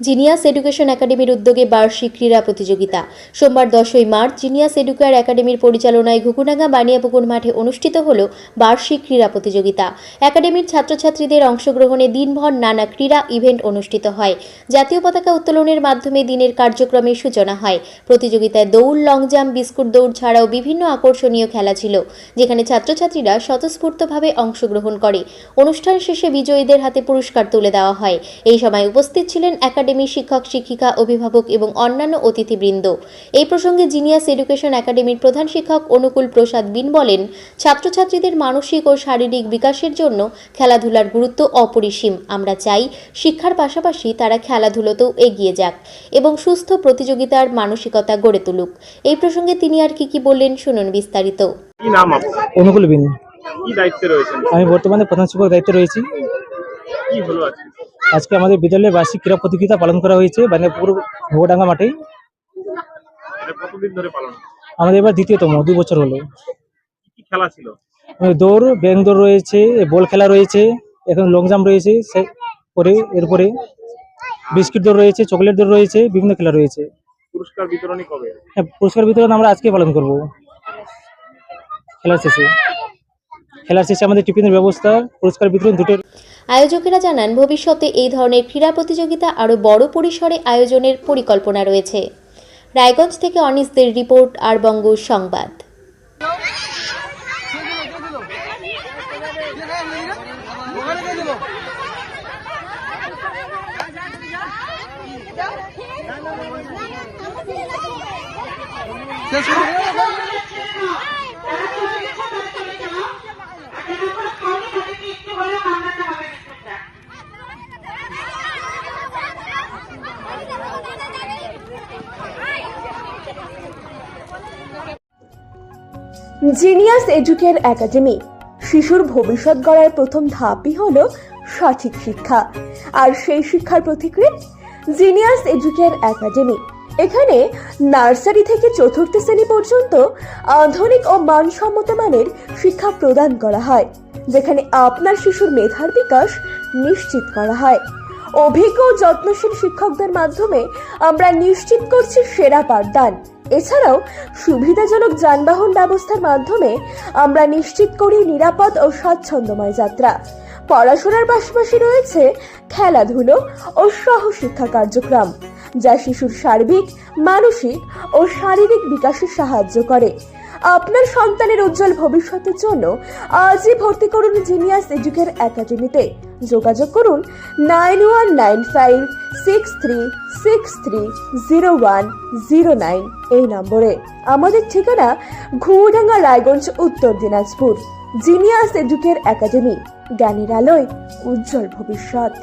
Genius education একাডেমির উদ্যোগে বার্ষিক ক্রীড়া প্রতিযোগিতা সোমবার 10ই মার্চ জিনিয়াস এডুকেয়ার একাডেমির পরিচালনায় ঘুঘুডাঙ্গা বানিয়াপুকুর মাঠে অনুষ্ঠিত হল বার্ষিক ক্রীড়া প্রতিযোগিতা। একাডেমির ছাত্রছাত্রীদের অংশগ্রহণে দিনভর নানা ক্রীড়া ইভেন্ট অনুষ্ঠিত হয়। জাতীয় পতাকা উত্তোলনের মাধ্যমে দিনের কার্যক্রমের সূচনা হয়। প্রতিযোগিতায় দৌড়, লং জাম্প, বিস্কুট দৌড় ছাড়াও বিভিন্ন আকর্ষণীয় খেলা ছিল, যেখানে ছাত্রছাত্রীরা স্বতঃস্ফূর্তভাবে অংশগ্রহণ করে। অনুষ্ঠান শেষে বিজয়ীদের হাতে পুরস্কার তুলে দেওয়া হয়। এই সময় উপস্থিত ছিলেন একাডেমির শিক্ষক, শিক্ষিকা, অভিভাবক এবং অন্যান্য অতিথিবৃন্দ। এই প্রসঙ্গে জিনিয়াস এডুকেশন একাডেমির প্রধান শিক্ষক অনুকূল প্রসাদ বিন বলেন, ছাত্রছাত্রীদের মানসিক ও শারীরিক বিকাশের জন্য খেলাধুলার গুরুত্ব অপরিসীম। আমরা চাই শিক্ষার পাশাপাশি তারা খেলাধুলোতেও এগিয়ে যাক এবং সুস্থ প্রতিযোগিতার মানসিকতা গড়ে তুলুক। এই প্রসঙ্গে তিনি আর কি বললেন শুনুন বিস্তারিত। কি নাম আপনার? অনুকূল বিন। কি দায়িত্বে রয়েছেন? আমি বর্তমানে প্রধান শিক্ষক দায়িত্বে রয়েছি। কি হলো আজকে? আজকে আমাদের বিদ্যালয়ে বার্ষিক ক্রীড়া প্রতিযোগিতা পালন করা হয়েছে বানিয়াপুকুর ঘুঘুডাঙ্গা মাঠে। এটা কতদিন ধরে পালন? আমাদের এবার দ্বিতীয়তম, 2 বছর হলো। কি খেলা ছিল? দৌড়, ব্যাং দৌড় রয়েছে, বল খেলা রয়েছে, এখন লং জাম্প রয়েছে, এরপরে বিস্কিট দৌড় রয়েছে, চকলেট দৌড় রয়েছে, বিভিন্ন খেলা রয়েছে। পুরস্কার বিতরণী কবে? হ্যাঁ, পুরস্কার বিতরণ আমরা আজকে পালন করব। খেলার শেষে আমাদের টিফিনের ব্যবস্থা, পুরস্কার বিতরণ দুটো। আয়োজকেরা জানান, ভবিষ্যতে এই ধরনের ক্রীড়া প্রতিযোগিতা আরও বড় পরিসরে আয়োজনের পরিকল্পনা রয়েছে। রায়গঞ্জ থেকে অনিসদের রিপোর্ট, আর বঙ্গ সংবাদ। জিনিয়াস এডুকেয়ার একাডেমি শিশুর ভবিষ্যৎ গড়ার প্রথম ধাপই হলো সঠিক শিক্ষা, আর সেই শিক্ষার প্রতিক্রিয়া জিনিয়াস এডুকেয়ার একাডেমি। এখানে নার্সারি থেকে 4র্থ শ্রেণী পর্যন্ত আধুনিক ও মানসম্মত মানের শিক্ষা প্রদান করা হয়, যেখানে আপনার শিশুর মেধার বিকাশ নিশ্চিত করা হয়। অভিজ্ঞ ও যত্নশীল শিক্ষকদের মাধ্যমে আমরা নিশ্চিত করছি সেরা পাঠদান। এছাড়াও সুবিধাজনক যানবাহন ব্যবস্থার মাধ্যমে আমরা নিশ্চিত করি নিরাপদ ও স্বাচ্ছন্দ্যময় যাত্রা। পড়াশোনার পাশাপাশি রয়েছে খেলাধুলো ও সহশিক্ষা কার্যক্রম, যা শিশুর সার্বিক, মানসিক ও শারীরিক বিকাশে সাহায্য করে। আপনার সন্তানের উজ্জ্বল ভবিষ্যতের জন্য আজই ভর্তি করুন জিনিয়াস এডুকেয়ার একাডেমিতে। যোগাযোগ করুন 919563630109 এই নম্বরে। আমাদের ঠিকানা ঘুঘুডাঙ্গা, রায়গঞ্জ, উত্তর দিনাজপুর। জিনিয়াস এডুকেয়ার একাডেমি, জ্ঞানের আলোয় উজ্জ্বল ভবিষ্যৎ।